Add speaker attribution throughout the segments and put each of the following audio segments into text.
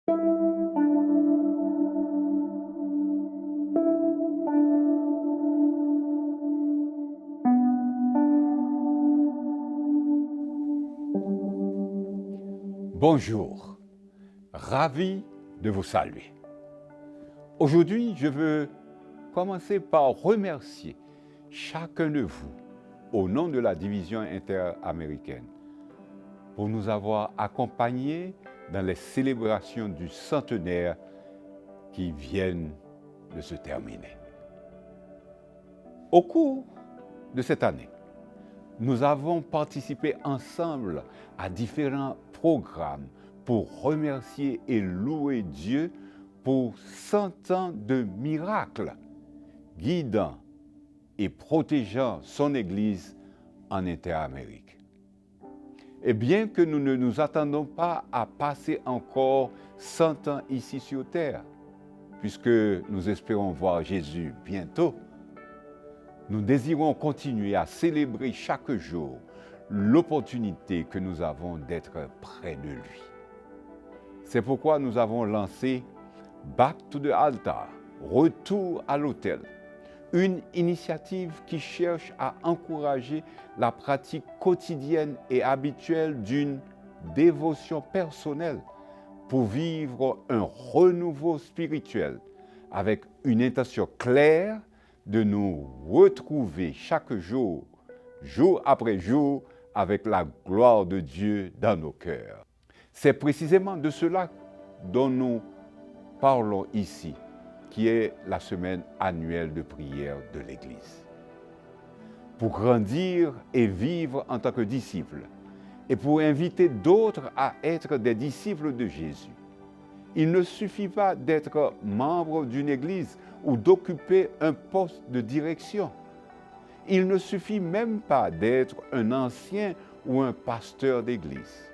Speaker 1: Bonjour, ravi de vous saluer. Aujourd'hui, je veux commencer par remercier chacun de vous au nom de la division interaméricaine pour nous avoir accompagnés dans les célébrations du centenaire qui viennent de se terminer. Au cours de cette année, nous avons participé ensemble à différents programmes pour remercier et louer Dieu pour 100 ans de miracles, guidant et protégeant son Église en Interamérique. Et bien que nous ne nous attendons pas à passer encore 100 ans ici sur terre, puisque nous espérons voir Jésus bientôt, nous désirons continuer à célébrer chaque jour l'opportunité que nous avons d'être près de lui. C'est pourquoi nous avons lancé Back to the Altar, Retour à l'autel, une initiative qui cherche à encourager la pratique quotidienne et habituelle d'une dévotion personnelle pour vivre un renouveau spirituel avec une intention claire de nous retrouver chaque jour, jour après jour, avec la gloire de Dieu dans nos cœurs. C'est précisément de cela dont nous parlons ici, qui est la semaine annuelle de prière de l'Église. Pour grandir et vivre en tant que disciples, et pour inviter d'autres à être des disciples de Jésus, il ne suffit pas d'être membre d'une église ou d'occuper un poste de direction. Il ne suffit même pas d'être un ancien ou un pasteur d'église.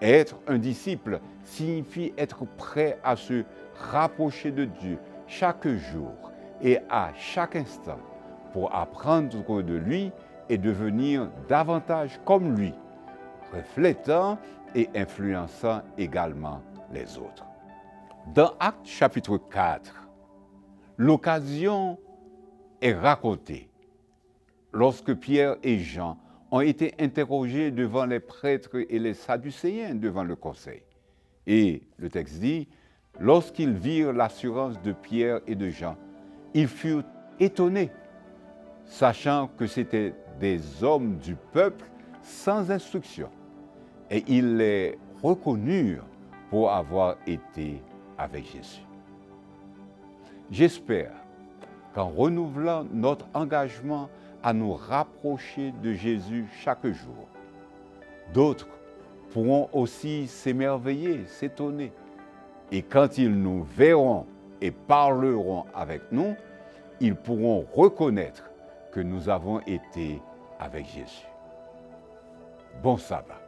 Speaker 1: Être un disciple signifie être prêt à se rapprocher de Dieu chaque jour et à chaque instant pour apprendre de lui et devenir davantage comme lui, reflétant et influençant également les autres. Dans Actes chapitre 4, l'occasion est racontée lorsque Pierre et Jean ont été interrogés devant les prêtres et les Sadducéens devant le conseil. Et le texte dit, lorsqu'ils virent l'assurance de Pierre et de Jean, ils furent étonnés, sachant que c'étaient des hommes du peuple sans instruction. Et ils les reconnurent pour avoir été avec Jésus. J'espère qu'en renouvelant notre engagement à nous rapprocher de Jésus chaque jour, d'autres pourront aussi s'émerveiller, s'étonner. Et quand ils nous verront et parleront avec nous, ils pourront reconnaître que nous avons été avec Jésus. Bon sabbat.